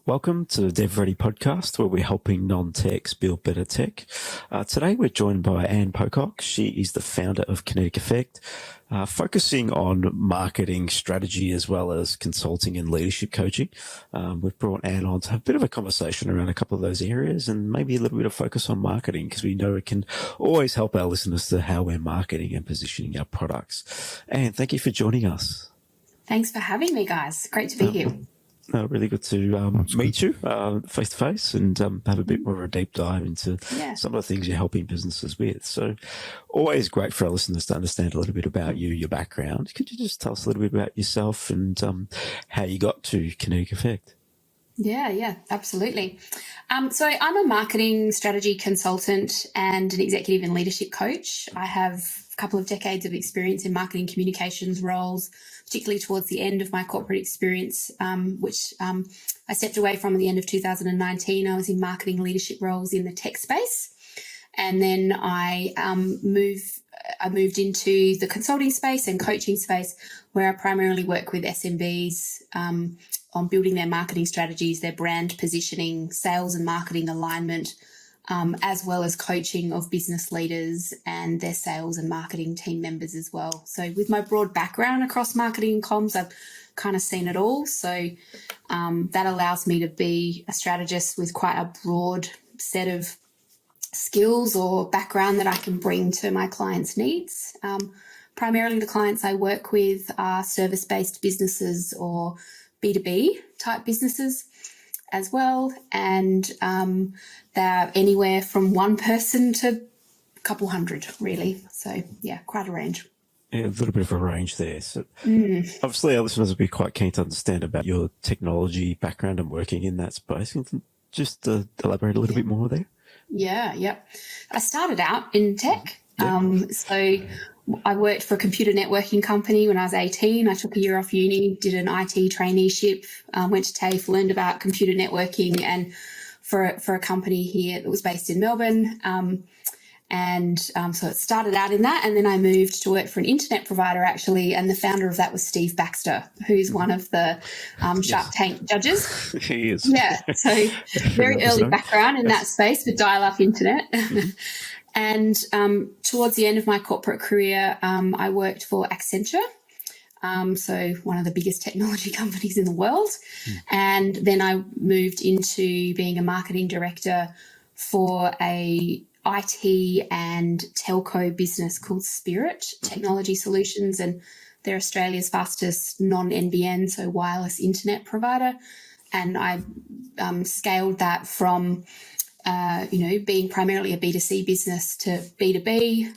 Welcome to the DevReady Podcast, where we're helping non-techs build better tech. Today we're joined by Ann Pocock. She is the founder of Kinetic Effect, focusing on marketing strategy as well as consulting and leadership coaching. We've brought Ann on to have a bit of a conversation around a couple of those areas and maybe a little bit of focus on marketing, because we know it can always help our listeners to how we're marketing and positioning our products. Ann, thank you for joining us. Thanks for having me, guys. Great to be here. Really good to meet you face to face and have a bit more of a deep dive into some of the things you're helping businesses with. So always great for our listeners to understand a little bit about you, your background. Could you just tell us a little bit about yourself and how you got to Kinetic Effect? Yeah, absolutely. So I'm a marketing strategy consultant and an executive and leadership coach. I have a couple of decades of experience in marketing communications roles, particularly towards the end of my corporate experience, which I stepped away from at the end of 2019. I was in marketing leadership roles in the tech space. And then I moved into the consulting space and coaching space, where I primarily work with SMBs on building their marketing strategies, their brand positioning, sales and marketing alignment, as well as coaching of business leaders and their sales and marketing team members as well. So with my broad background across marketing and comms, I've kind of seen it all. So that allows me to be a strategist with quite a broad set of skills or background that I can bring to my clients' needs. Primarily the clients I work with are service-based businesses or B2B type businesses as well. And they're anywhere from one person to a couple hundred, really. So, yeah, quite a range. Yeah, a little bit of a range there. So obviously our listeners will be quite keen to understand about your technology background and working in that space. Can you just elaborate a little bit more there? Yeah. I started out in tech. So I worked for a computer networking company when I was 18. I took a year off uni, did an IT traineeship, went to TAFE, learned about computer networking and for a company here that was based in Melbourne. So it started out in that, and then I moved to work for an internet provider actually, and the founder of that was Steve Baxter, who's one of the Shark Tank judges. He is. Yeah, so very early background in that space with dial-up internet. And towards the end of my corporate career, I worked for Accenture, so one of the biggest technology companies in the world. And then I moved into being a marketing director for a IT and telco business called Spirit Technology Solutions, and they're Australia's fastest non-NBN, so wireless internet provider. And I scaled that from being primarily a B2C business to B2B.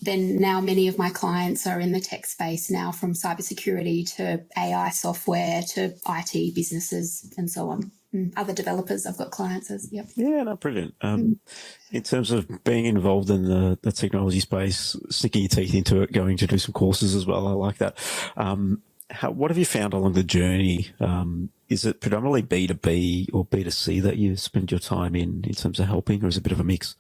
Then now many of my clients are in the tech space now, from cybersecurity to AI software to IT businesses and so on. Other developers, I've got clients as, yep. Yeah, no, brilliant. In terms of being involved in the technology space, sticking your teeth into it, going to do some courses as well, I like that. What have you found along the journey? Is it predominantly B2B or B2C that you spend your time in terms of helping, or is it a bit of a mix?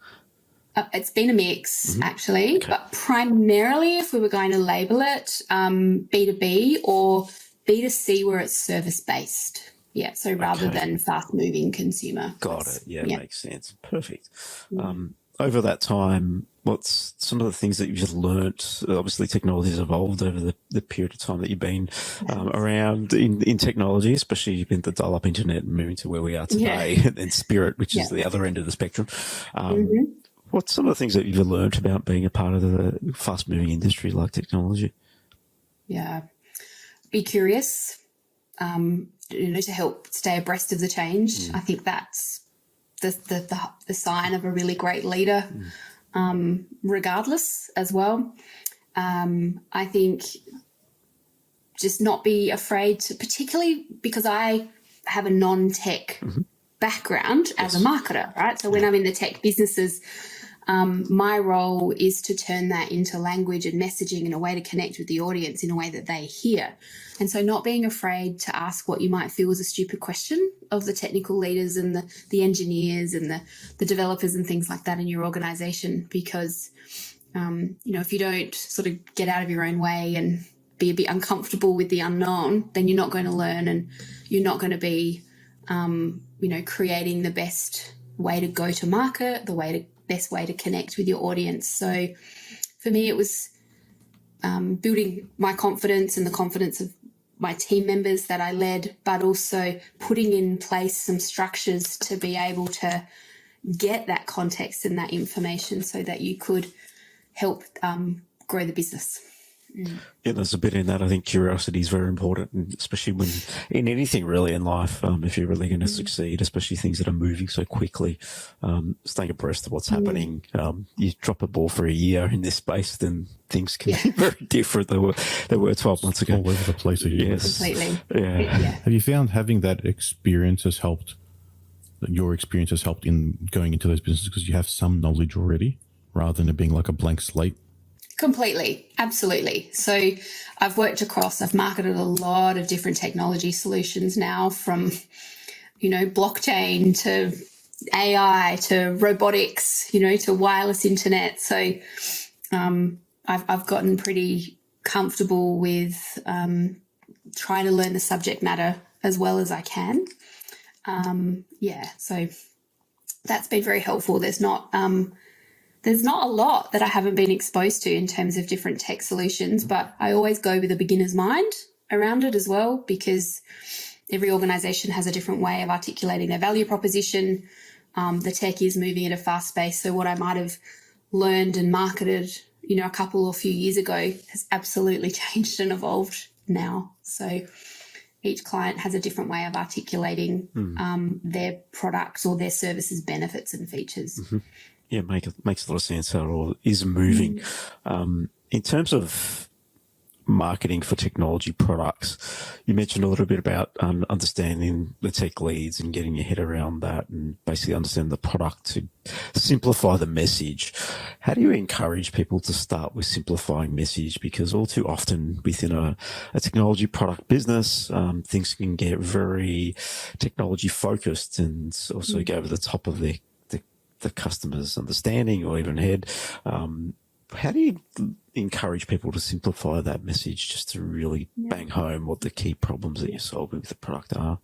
It's been a mix, actually, but primarily, if we were going to label it, B2B or B2C where it's service-based. Yeah, so rather than fast-moving consumer. Got it. Yeah, makes sense. Perfect. Over that time, what's some of the things that you've just learnt? Obviously, technology has evolved over the period of time that you've been around in technology, especially you've been the dial-up internet and moving to where we are today, and then Spirit, which is the other end of the spectrum. What's some of the things that you've learnt about being a part of the fast-moving industry like technology? Yeah, be curious. To help stay abreast of the change. I think that's the sign of a really great leader, regardless as well. I think just not be afraid to, particularly because I have a non-tech background as a marketer, right? So when I'm in the tech businesses, my role is to turn that into language and messaging and a way to connect with the audience in a way that they hear. And so not being afraid to ask what you might feel is a stupid question of the technical leaders and the engineers and the developers and things like that in your organization, because, if you don't sort of get out of your own way and be a bit uncomfortable with the unknown, then you're not going to learn, and you're not going to be, creating the best way to go to market, best way to connect with your audience. So for me, it was building my confidence and the confidence of my team members that I led, but also putting in place some structures to be able to get that context and that information so that you could help grow the business. Yeah, there's a bit in that. I think curiosity is very important, and especially when in anything really in life, if you're really going to succeed, especially things that are moving so quickly, staying abreast of what's happening. You drop a ball for a year in this space, then things can be very different than they were 12 months ago. All over the place. Yes. Completely. Yeah. Have you found having that experience has helped, your experience has helped in going into those businesses because you have some knowledge already rather than it being like a blank slate? Completely. Absolutely. So I've marketed a lot of different technology solutions now, from, blockchain to AI to robotics, to wireless internet. So I've gotten pretty comfortable with trying to learn the subject matter as well as I can. So that's been very helpful. There's not a lot that I haven't been exposed to in terms of different tech solutions, but I always go with a beginner's mind around it as well, because every organisation has a different way of articulating their value proposition. The tech is moving at a fast pace, so what I might have learned and marketed, a few years ago has absolutely changed and evolved now. So each client has a different way of articulating their products or their services, benefits and features. Mm-hmm. Yeah, makes a lot of sense how it all is moving. In terms of marketing for technology products, you mentioned a little bit about understanding the tech leads and getting your head around that and basically understand the product to simplify the message. How do you encourage people to start with simplifying message? Because all too often within a technology product business, things can get very technology focused and also go over the top of the customer's understanding or even head. How do you encourage people to simplify that message just to really bang home what the key problems that you're solving with the product are?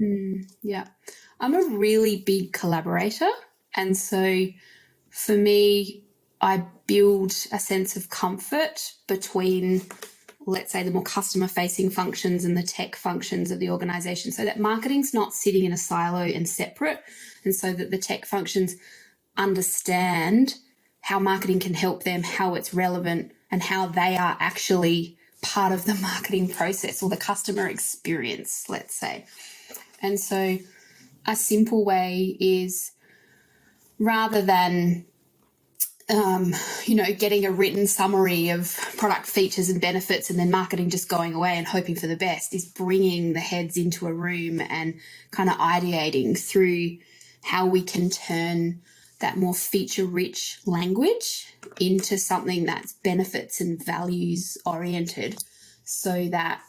I'm a really big collaborator. And so for me, I build a sense of comfort between, let's say, the more customer-facing functions and the tech functions of the organisation, so that marketing's not sitting in a silo and separate, and so that the tech functions understand how marketing can help them, how it's relevant, and how they are actually part of the marketing process or the customer experience, let's say. And so a simple way is, rather than getting a written summary of product features and benefits and then marketing just going away and hoping for the best, is bringing the heads into a room and kind of ideating through how we can turn that more feature-rich language into something that's benefits and values oriented, so that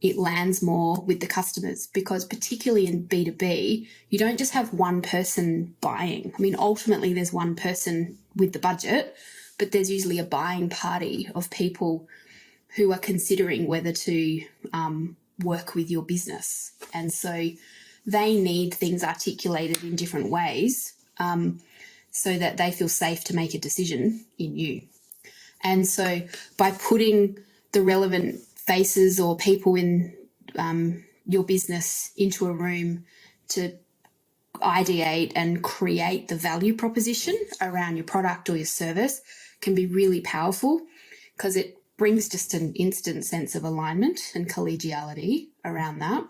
it lands more with the customers. Because particularly in B2B, you don't just have one person buying. I mean, ultimately there's one person with the budget, but there's usually a buying party of people who are considering whether to work with your business. And so they need things articulated in different ways, so that they feel safe to make a decision in you. And so by putting the relevant faces or people in your business into a room to ideate and create the value proposition around your product or your service can be really powerful, because it brings just an instant sense of alignment and collegiality around that.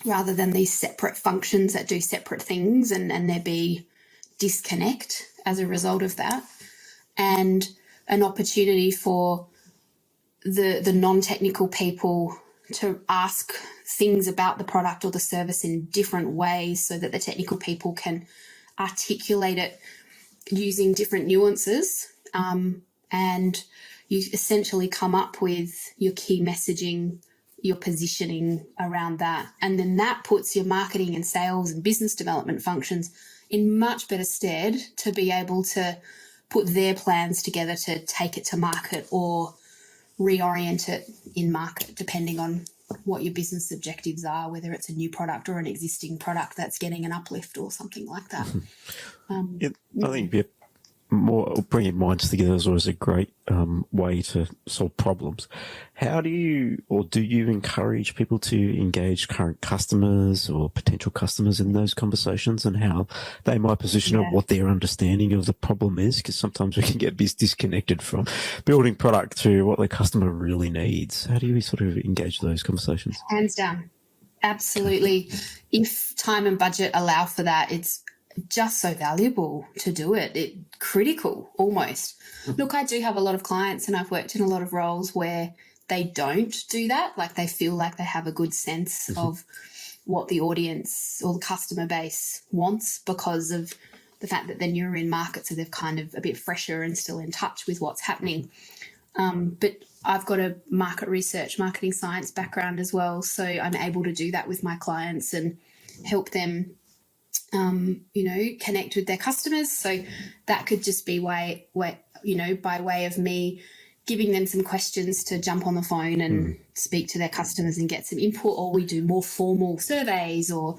Rather than these separate functions that do separate things and there be disconnect as a result of that, and an opportunity for the non-technical people to ask things about the product or the service in different ways, so that the technical people can articulate it using different nuances, and you essentially come up with your key messaging, your positioning around that. And then that puts your marketing and sales and business development functions in much better stead to be able to put their plans together to take it to market or reorient it in market depending on what your business objectives are, whether it's a new product or an existing product that's getting an uplift or something like that. I think more bringing minds together is always a great way to solve problems. How do you encourage people to engage current customers or potential customers in those conversations, and how they might position it, what their understanding of the problem is? Because sometimes we can get disconnected from building product to what the customer really needs. How do you sort of engage those conversations? Hands down. Absolutely. If time and budget allow for that, it's just so valuable to do it. Critical almost. Look, I do have a lot of clients, and I've worked in a lot of roles where they don't do that. Like, they feel like they have a good sense of what the audience or the customer base wants because of the fact that they're newer in market, so they're kind of a bit fresher and still in touch with what's happening. But I've got a marketing science background as well, so I'm able to do that with my clients and help them connect with their customers. So that could just be by way of me giving them some questions to jump on the phone and speak to their customers and get some input, or we do more formal surveys or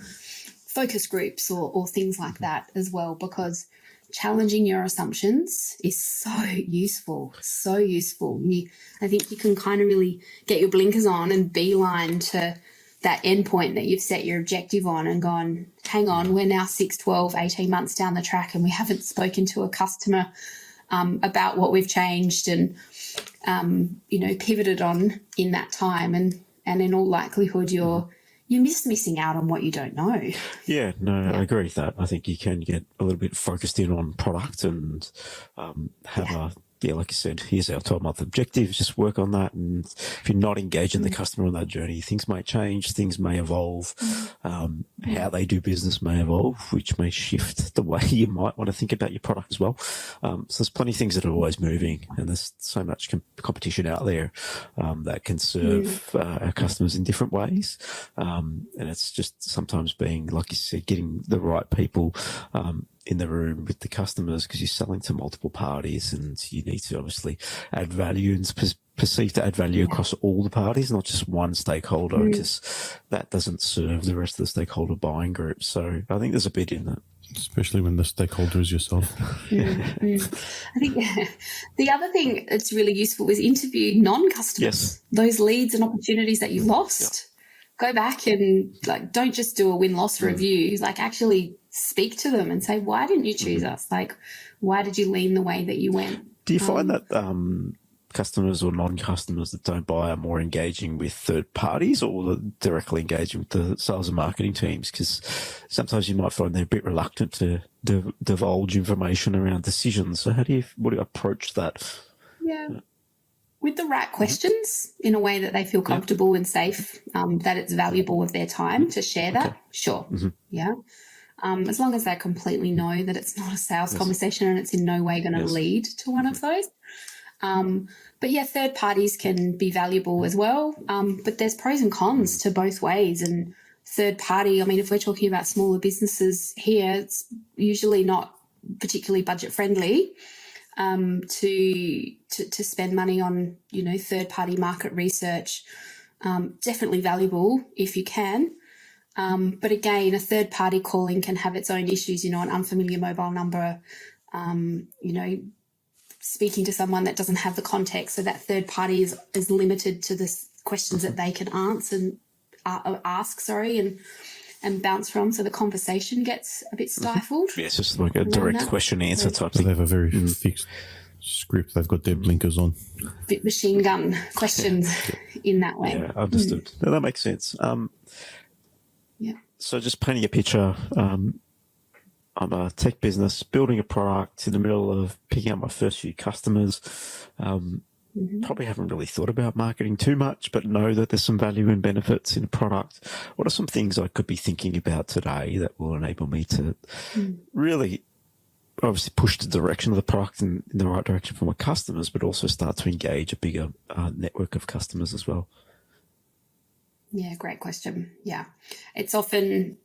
focus groups or things like that as well, because challenging your assumptions is so useful. I think you can kind of really get your blinkers on and beeline to that endpoint that you've set your objective on and gone, hang on, we're now 6, 12, 18 months down the track and we haven't spoken to a customer about what we've changed and, pivoted on in that time. And in all likelihood, you're missing out on what you don't know. Yeah, I agree with that. I think you can get a little bit focused in on product and have like you said, here's our 12-month objective, just work on that. And if you're not engaging the customer on that journey, things may change, things may evolve, how they do business may evolve, which may shift the way you might want to think about your product as well. So there's plenty of things that are always moving, and there's so much competition out there that can serve our customers in different ways. And it's just sometimes being, like you said, getting the right people in the room with the customers, because you're selling to multiple parties and you need to obviously add value and perceive to add value across all the parties, not just one stakeholder, because that doesn't serve the rest of the stakeholder buying group. So I think there's a bit in that. Especially when the stakeholder is yourself. I think the other thing that's really useful is interview non-customers, those leads and opportunities that you lost. Go back and don't just do a win-loss review, actually speak to them and say, why didn't you choose us? Why did you lean the way that you went? Do you find that customers or non-customers that don't buy are more engaging with third parties or directly engaging with the sales and marketing teams? Because sometimes you might find they're a bit reluctant to divulge information around decisions. So what do you approach that? With the right questions in a way that they feel comfortable and safe, that it's valuable of their time to share that. Sure. As long as they completely know that it's not a sales conversation and it's in no way going to lead to one of those. But third parties can be valuable as well. But there's pros and cons to both ways. And third party, if we're talking about smaller businesses here, it's usually not particularly budget friendly to spend money on, third party market research. Definitely valuable if you can. But again, a third party calling can have its own issues, an unfamiliar mobile number, speaking to someone that doesn't have the context. So that third party is limited to the questions that they can answer and ask, and bounce from. So the conversation gets a bit stifled. Yeah, it's just like a direct question answer type thing. They have a very fixed script. They've got their blinkers on. Bit machine gun questions in that way. Yeah, understood. No, that makes sense. So just painting a picture, I'm a tech business building a product in the middle of picking up my first few customers. Probably haven't really thought about marketing too much, but know that there's some value and benefits in a product. What are some things I could be thinking about today that will enable me to really obviously push the direction of the product in the right direction for my customers, but also start to engage a bigger network of customers as well? Yeah, great question. Yeah. It's often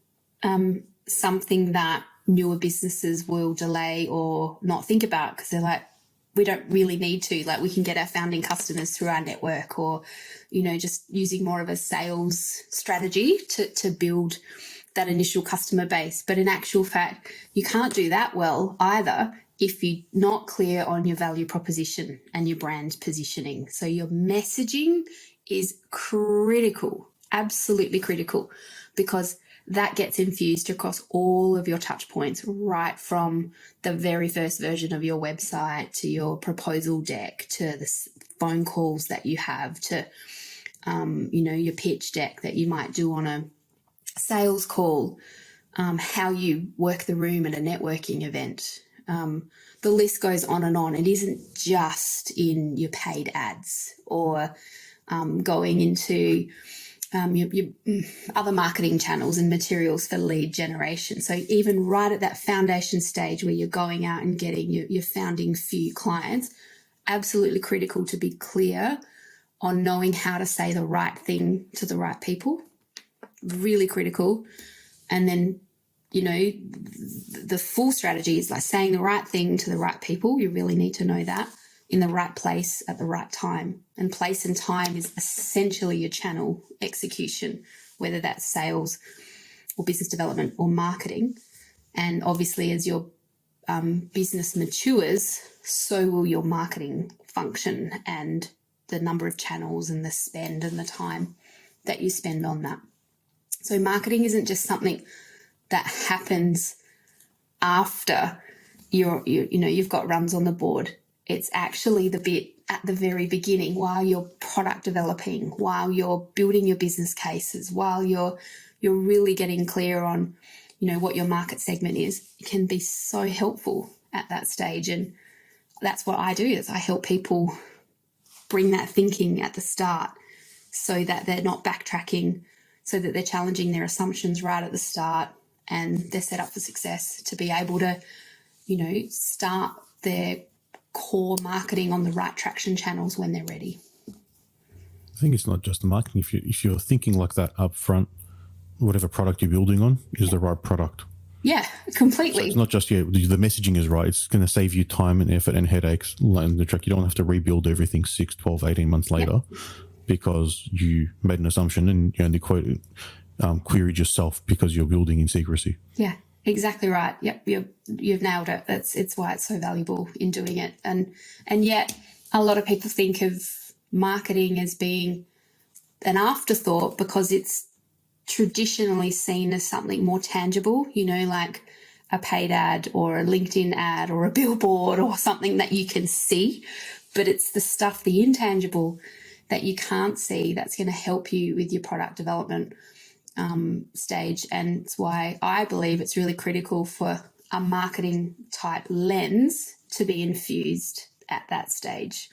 something that newer businesses will delay or not think about because they're like, we don't really need to. Like, we can get our founding customers through our network, or, you know, just using more of a sales strategy to build that initial customer base. But in actual fact, you can't do that well either if you're not clear on your value proposition and your brand positioning. So your messaging is critical, absolutely critical, because that gets infused across all of your touch points, right from the very first version of your website to your proposal deck to the phone calls that you have to, you know, your pitch deck that you might do on a sales call, how you work the room at a networking event. The list goes on and on. It isn't just in your paid ads or going into your other marketing channels and materials for lead generation. So even right at that foundation stage where you're going out and getting your founding few clients, absolutely critical to be clear on knowing how to say the right thing to the right people. Really critical. And then, you know, the full strategy is like saying the right thing to the right people. You really need to know that, in the right place at the right time. And place and time is essentially your channel execution, whether that's sales or business development or marketing. And obviously, as your business matures, so will your marketing function and the number of channels and the spend and the time that you spend on that. So marketing isn't just something that happens after you've got runs on the board. It's actually the bit at the very beginning, while you're product developing, while you're building your business cases, while you're really getting clear on, you know, what your market segment is. It can be so helpful at that stage. And that's what I do, is I help people bring that thinking at the start so that they're not backtracking, so that they're challenging their assumptions right at the start, and they're set up for success to be able to, you know, start their core marketing on the right traction channels when they're ready. I think it's not just the marketing. If you're thinking like that up front, whatever product you're building on is the right product. Yeah, completely. So it's not just, the messaging is right. It's going to save you time and effort and headaches along the track. You don't have to rebuild everything 6, 12, 18 months later because you made an assumption and you only queried yourself because you're building in secrecy. Yeah, exactly right. Yep, you've nailed it. It's why it's so valuable in doing it. And yet a lot of people think of marketing as being an afterthought because it's traditionally seen as something more tangible, you know, like a paid ad or a LinkedIn ad or a billboard or something that you can see. But it's the stuff, the intangible that you can't see, that's going to help you with your product development stage. And it's why I believe it's really critical for a marketing type lens to be infused at that stage.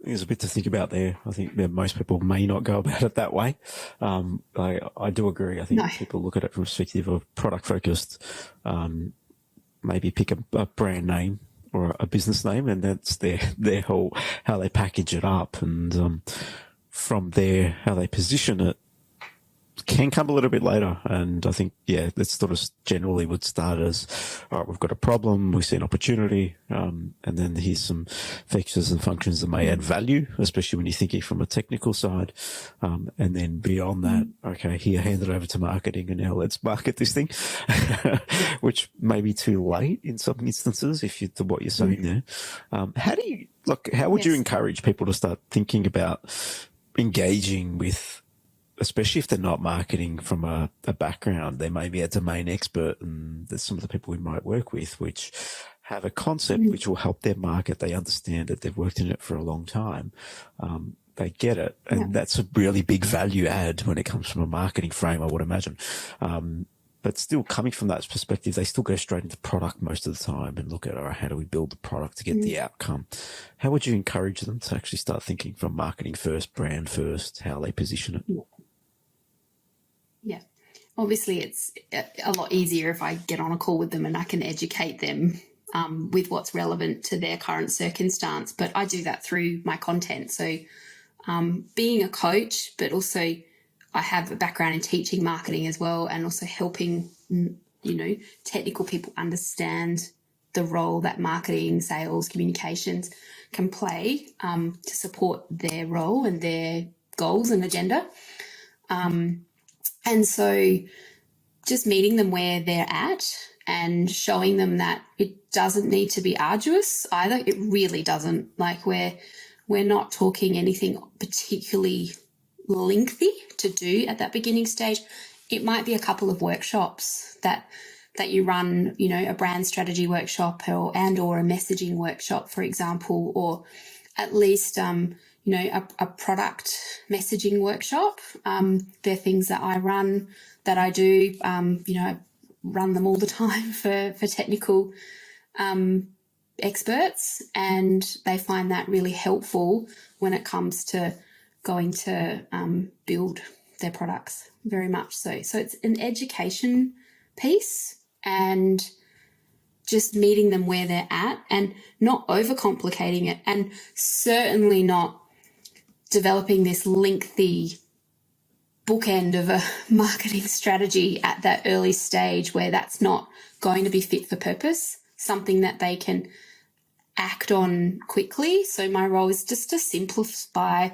There's a bit to think about there. I think that most people may not go about it that way. I do agree. I think people look at it from a perspective of product focused, maybe pick a brand name or a business name, and that's their whole, how they package it up. And from there, how they position it can come a little bit later. And I think, that's sort of generally would start as, all right, we've got a problem, we see an opportunity, and then here's some features and functions that may add value, especially when you're thinking from a technical side. And then beyond that, okay, here, hand it over to marketing, and now let's market this thing, which may be too late in some instances, to what you're saying there. How would you encourage people to start thinking about engaging with, especially if they're not marketing from a background? They may be a domain expert, and there's some of the people we might work with which have a concept which will help their market. They understand it. They've worked in it for a long time. They get it. And that's a really big value add when it comes from a marketing frame, I would imagine. But still, coming from that perspective, they still go straight into product most of the time and look at, all right, how do we build the product to get the outcome? How would you encourage them to actually start thinking from marketing first, brand first, how they position it? Yeah. Obviously, it's a lot easier if I get on a call with them and I can educate them with what's relevant to their current circumstance. But I do that through my content. So being a coach, but also I have a background in teaching marketing as well, and also helping, technical people understand the role that marketing, sales, communications can play to support their role and their goals and agenda. And so just meeting them where they're at and showing them that it doesn't need to be arduous either. It really doesn't. Like we're not talking anything particularly lengthy to do at that beginning stage. It might be a couple of workshops that you run, you know, a brand strategy workshop or a messaging workshop, for example, or at least, you know, a product messaging workshop. They're things that I run, that I do, you know, I run them all the time for technical experts, and they find that really helpful when it comes to going to build their products, very much so. So it's an education piece and just meeting them where they're at and not overcomplicating it, and certainly not developing this lengthy bookend of a marketing strategy at that early stage where that's not going to be fit for purpose, something that they can act on quickly. So my role is just to simplify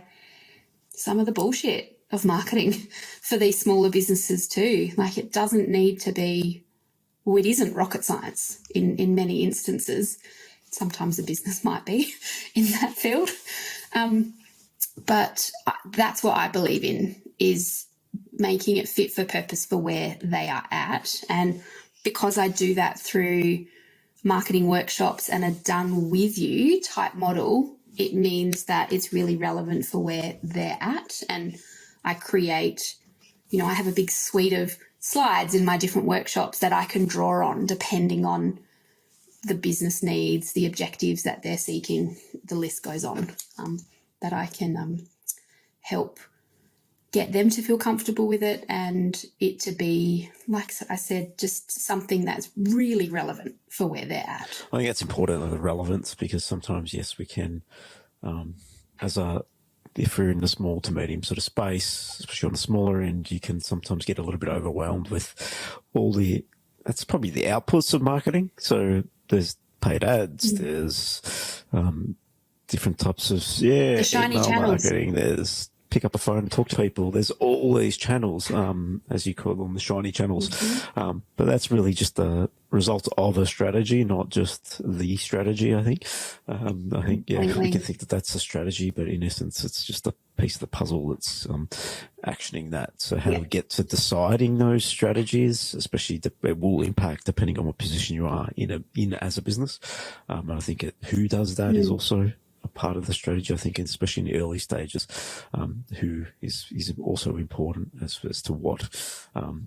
some of the bullshit of marketing for these smaller businesses too. Like it doesn't need to be, well, it isn't rocket science in many instances. Sometimes a business might be in that field. But that's what I believe in, is making it fit for purpose for where they are at. And because I do that through marketing workshops and a done with you type model, it means that it's really relevant for where they're at. And I create, you know, I have a big suite of slides in my different workshops that I can draw on depending on the business needs, the objectives that they're seeking, the list goes on, that I can help get them to feel comfortable with it and it to be, like I said, just something that's really relevant for where they're at. I think that's important, the relevance, because sometimes, yes, we can, if we're in the small to medium sort of space, especially on the smaller end, you can sometimes get a little bit overwhelmed with that's probably the outputs of marketing. So there's paid ads, there's different types of, the shiny email channels. marketing, there's pick up a phone and talk to people. There's all these channels, as you call them, the shiny channels. But that's really just the result of a strategy, not just the strategy, I think. We can think that that's a strategy, but in essence, it's just a piece of the puzzle that's actioning that. So how do we get to deciding those strategies, especially it will impact depending on what position you are in as a business. And I think who does that is also a part of the strategy, I think, especially in the early stages, who is also important as to what,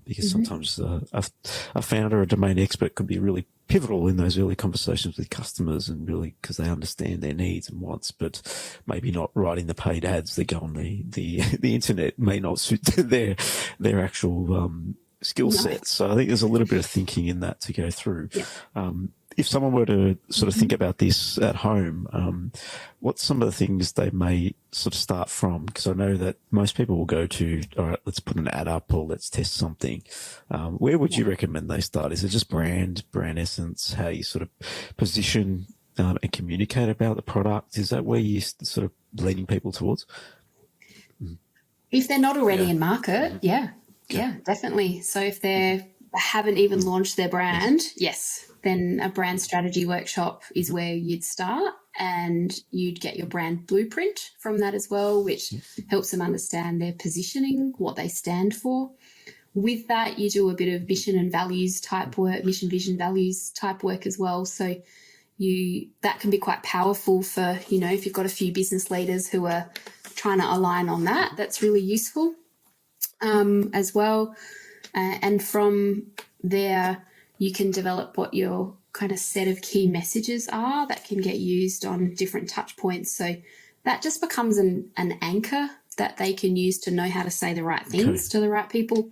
because sometimes a founder, a domain expert could be really pivotal in those early conversations with customers, and really because they understand their needs and wants, but maybe not writing the paid ads that go on the internet may not suit their actual skill set. So I think there's a little bit of thinking in that to go through. If someone were to sort of think about this at home, what's some of the things they may sort of start from? Because I know that most people will go to, all right, let's put an ad up or let's test something. Where would you recommend they start? Is it just brand essence, how you sort of position and communicate about the product? Is that where you sort of leading people towards? If they're not already in market, yeah, definitely. So if they haven't even launched their brand, then a brand strategy workshop is where you'd start, and you'd get your brand blueprint from that as well, which helps them understand their positioning, what they stand for. With that, you do a bit of mission and values type work, mission, vision, values type work as well. So that can be quite powerful for, you know, if you've got a few business leaders who are trying to align on that, that's really useful as well. And from there, you can develop what your kind of set of key messages are that can get used on different touch points. So that just becomes an anchor that they can use to know how to say the right things to the right people.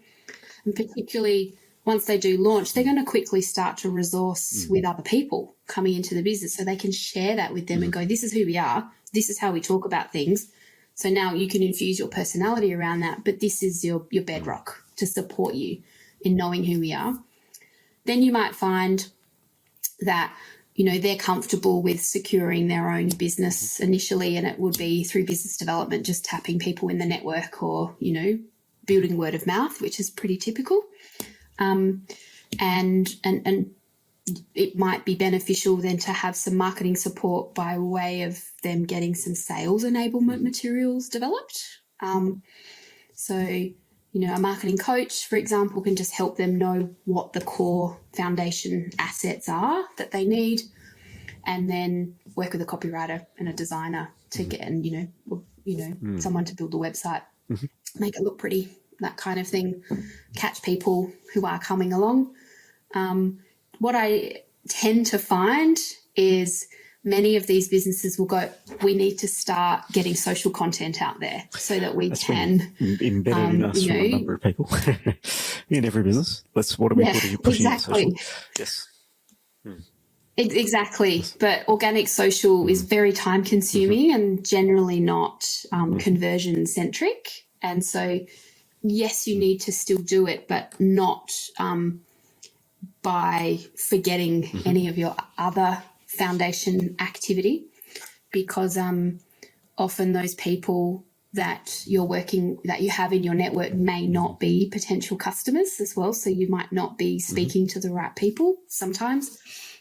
And particularly once they do launch, they're going to quickly start to resource with other people coming into the business, so they can share that with them and go, this is who we are, this is how we talk about things. So now you can infuse your personality around that, but this is your bedrock to support you in knowing who we are. Then you might find that they're comfortable with securing their own business initially, and it would be through business development, just tapping people in the network or, building word of mouth, which is pretty typical. And it might be beneficial then to have some marketing support by way of them getting some sales enablement materials developed. A marketing coach, for example, can just help them know what the core foundation assets are that they need, and then work with a copywriter and a designer to get, someone to build the website, make it look pretty, that kind of thing, catch people who are coming along. What I tend to find is many of these businesses will go, we need to start getting social content out there so that we can embedded in us from a number of people in every business. What are we pushing exactly. social? Yes. Exactly. But organic social is very time consuming and generally not conversion centric. And so, yes, you need to still do it, but not by forgetting any of your other foundation activity, because often those people that you have in your network may not be potential customers as well. So you might not be speaking to the right people. Sometimes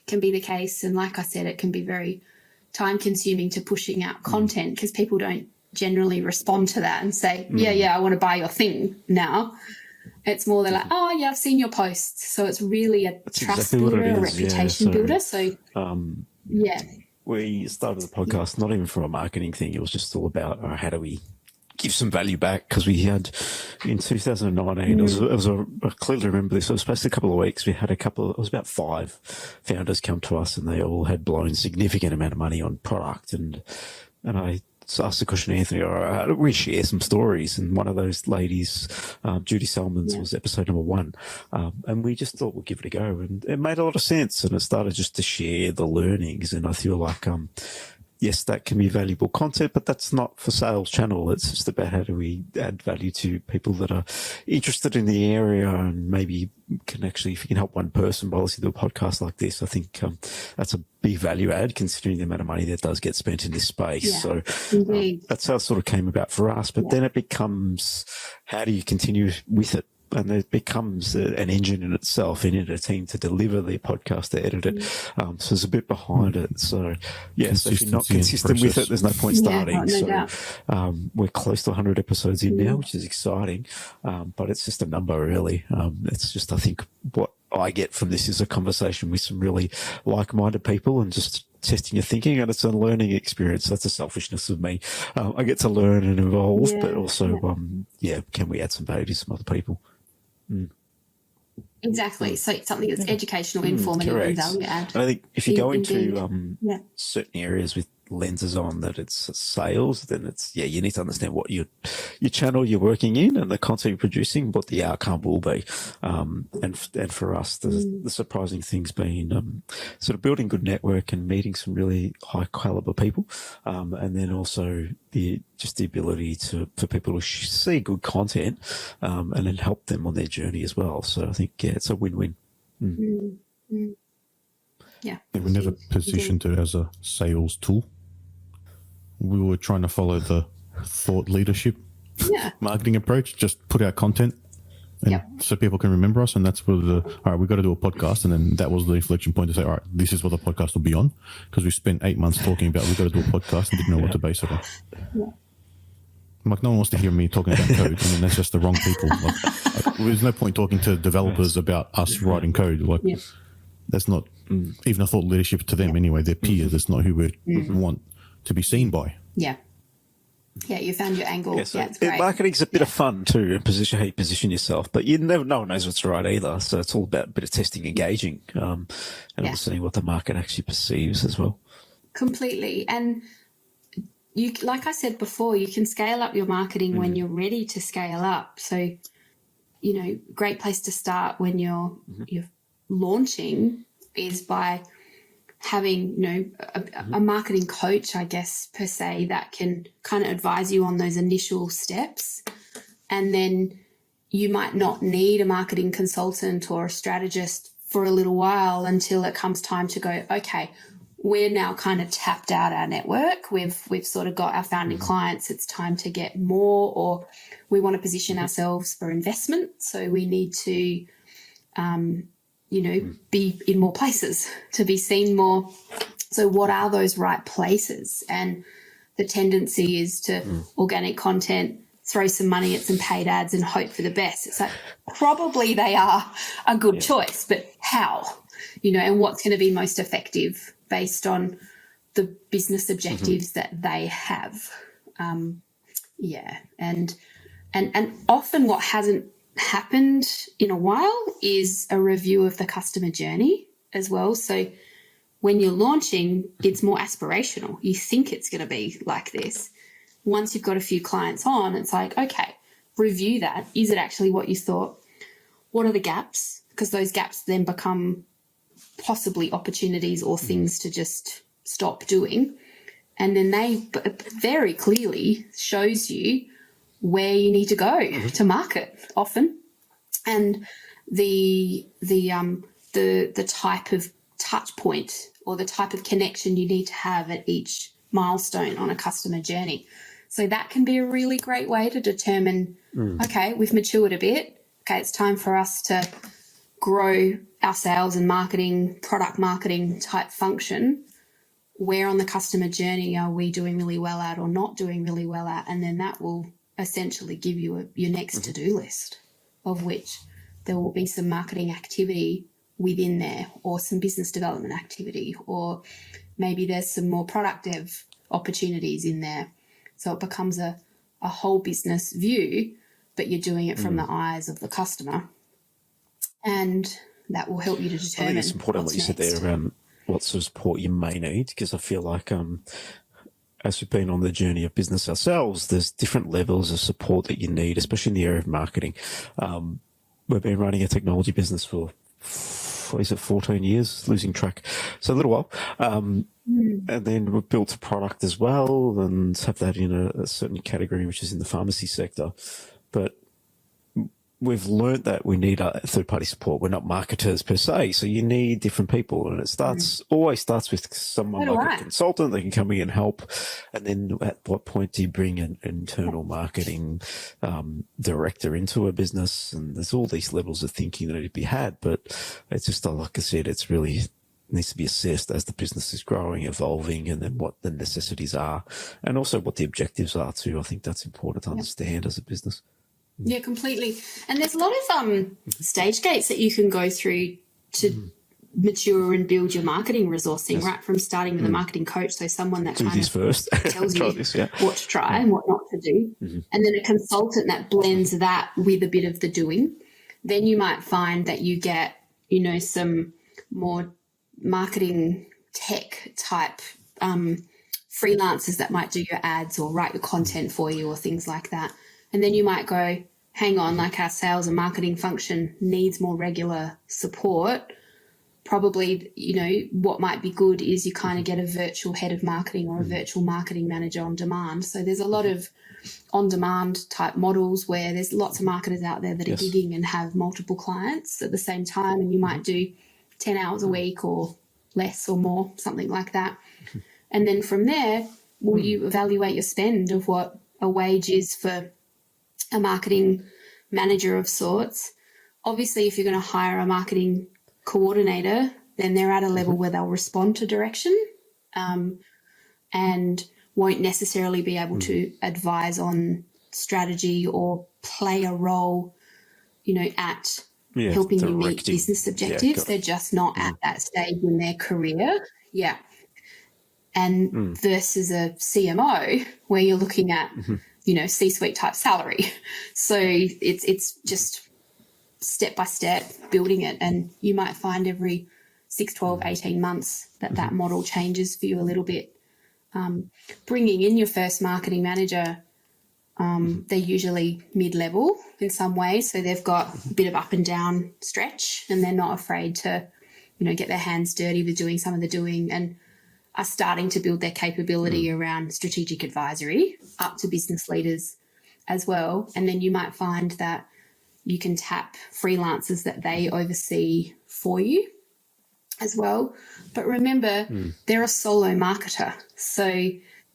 can be the case. And like I said, it can be very time consuming to pushing out content because people don't generally respond to that and say, I want to buy your thing now. It's more they're like, oh, yeah, I've seen your posts. So it's really a trust builder, a reputation builder. So, we started the podcast not even from a marketing thing. It was just all about how do we give some value back, because we had in 2019, I clearly remember this, it was supposed a couple of weeks, we had it was about 5 founders come to us, and they all had blown a significant amount of money on product. And I asked the question to Anthony, how do we share some stories? And one of those ladies, Judy Salmons, was episode number 1. And we just thought we'd give it a go. And it made a lot of sense. And it started just to share the learnings. And I feel like, yes, that can be valuable content, but that's not for sales channel. It's just about how do we add value to people that are interested in the area, and maybe can actually, if you can help one person by listening to a podcast like this, I think that's a big value add considering the amount of money that does get spent in this space. Yeah, so that's how it sort of came about for us. But then it becomes, how do you continue with it? And it becomes an engine in itself. You need a team to deliver the podcast, to edit it. So there's a bit behind it. So, so if you're not consistent with it, there's no point starting. We're close to 100 episodes in now, which is exciting. But it's just a number, really. It's just, I think, what I get from this is a conversation with some really like-minded people and just testing your thinking, and it's a learning experience. That's the selfishness of me. I get to learn and evolve, but also, can we add some value to some other people? Exactly. So it's something that's educational, informative, and value add. And I think if you go into certain areas with lenses on that it's sales, then it's you need to understand what your channel you're working in and the content you're producing, what the outcome will be. And for us, the surprising thing's been sort of building good network and meeting some really high caliber people, and then also the ability for people to see good content and then help them on their journey as well. So I think it's a win-win. Yeah, we never positioned it as a sales tool. We were trying to follow the thought leadership marketing approach, just put out content and so people can remember us. And that's where all right, we've got to do a podcast. And then that was the inflection point to say, all right, this is what the podcast will be on, because we spent 8 months talking about we've got to do a podcast and didn't know what to base it on. Like, no one wants to hear me talking about code. I mean, that's just the wrong people. There's no point talking to developers about us writing code. That's not even a thought leadership to them anyway. They're peers. That's not who we want to be seen by. Yeah, you found your angle. It's great. Marketing's a bit of fun too, how you position yourself, but no one knows what's right either. So it's all about a bit of testing, engaging, and seeing what the market actually perceives as well. Completely. And you, like I said before, you can scale up your marketing when you're ready to scale up. So, great place to start when you're launching is by having, a marketing coach, I guess, per se, that can kind of advise you on those initial steps. And then you might not need a marketing consultant or a strategist for a little while until it comes time to go, okay, we're now kind of tapped out our network. We've sort of got our founding clients. It's time to get more, or we want to position ourselves for investment. So we need to, be in more places, to be seen more. So what are those right places? And the tendency is to organic content, throw some money at some paid ads and hope for the best. It's like, probably they are a good choice, but how? And what's going to be most effective based on the business objectives that they have. And often what hasn't happened in a while is a review of the customer journey as well. So when you're launching, it's more aspirational. You think it's going to be like this. Once you've got a few clients on, it's like, okay, review that. Is it actually what you thought? What are the gaps? Because those gaps then become possibly opportunities or things to just stop doing. And then they very clearly shows you where you need to go to market often. And the type of touch point or the type of connection you need to have at each milestone on a customer journey. So that can be a really great way to determine, okay, we've matured a bit. Okay, it's time for us to grow our sales and marketing, product marketing type function. Where on the customer journey are we doing really well at or not doing really well at? And then that will essentially give you your next to-do list, of which there will be some marketing activity within there, or some business development activity, or maybe there's some more product dev opportunities in there. So it becomes a whole business view, but you're doing it from the eyes of the customer. And that will help you to determine. I think it's important what you said there around what sort of support you may need, because I feel like as we've been on the journey of business ourselves, there's different levels of support that you need, especially in the area of marketing. We've been running a technology business for 14 years, losing track. So a little while. And then we've built a product as well and have that in a certain category, which is in the pharmacy sector. But we've learned that we need third-party support. We're not marketers per se, so you need different people. And it always starts with someone like a consultant that can come in and help. And then at what point do you bring an internal marketing director into a business? And there's all these levels of thinking that need to be had. But it's just, like I said, it's really needs to be assessed as the business is growing, evolving, and then what the necessities are, and also what the objectives are too. I think that's important to understand as a business. Yeah, completely. And there's a lot of stage gates that you can go through to mature and build your marketing resourcing, right? From starting with a marketing coach, so someone that kind of first. tells you what to try and what not to do. And then a consultant that blends that with a bit of the doing. Then you might find that you get, some more marketing tech type freelancers that might do your ads or write your content for you or things like that. And then you might go, hang on, like our sales and marketing function needs more regular support. Probably, what might be good is you kind of get a virtual head of marketing or a virtual marketing manager on demand. So there's a lot of on-demand type models where there's lots of marketers out there that are gigging and have multiple clients at the same time, and you might do 10 hours a week or less or more, something like that. And then from there, will you evaluate your spend of what a wage is for a marketing manager of sorts. Obviously, if you're going to hire a marketing coordinator, then they're at a level where they'll respond to direction and won't necessarily be able to advise on strategy or play a role, at helping you meet business objectives. They're just not at that stage in their career. Yeah. And versus a CMO where you're looking at C-suite type salary. So it's just step by step building it. And you might find every 6, 12, 18 months that model changes for you a little bit. Bringing in your first marketing manager, they're usually mid-level in some ways. So they've got a bit of up and down stretch, and they're not afraid to, get their hands dirty with doing some of the doing, and are starting to build their capability around strategic advisory up to business leaders as well. And then you might find that you can tap freelancers that they oversee for you as well. But remember, they're a solo marketer. So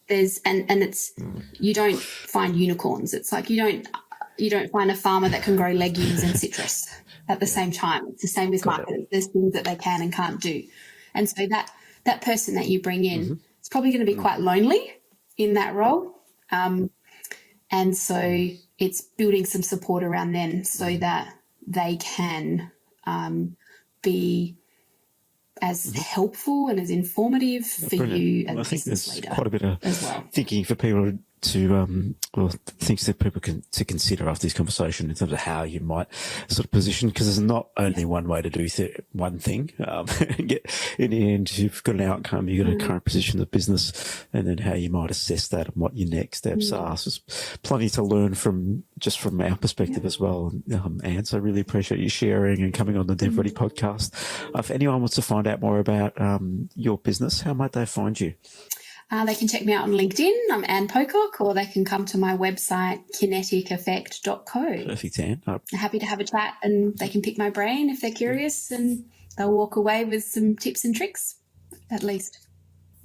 there's, and it's, you don't find unicorns. It's like you don't find a farmer that can grow legumes and citrus at the same time. It's the same with marketers. There's things that they can and can't do. And so that person that you bring in is probably going to be quite lonely in that role. And so it's building some support around them so that they can be as helpful and as informative for you as a business leader. I think there's quite a bit of as well. thinking for people to, things that people can to consider after this conversation in terms of how you might sort of position, because there's not only one way to do one thing. In the end, you've got an outcome, you've got a current position of business, and then how you might assess that and what your next steps are. So there's plenty to learn from our perspective as well. Anne, so I really appreciate you sharing and coming on the DevReady podcast. If anyone wants to find out more about your business, how might they find you? They can check me out on LinkedIn. I'm Ann Pocock, or they can come to my website, kineticeffect.co. Perfect, Ann. I'm happy to have a chat, and they can pick my brain if they're curious, and they'll walk away with some tips and tricks, at least.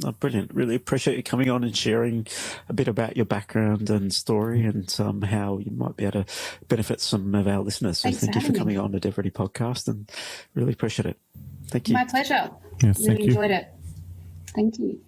Oh, brilliant. Really appreciate you coming on and sharing a bit about your background and story and how you might be able to benefit some of our listeners. So thank you for coming on the DevReady podcast, and really appreciate it. Thank you. My pleasure. Yes, really enjoyed it. Thank you.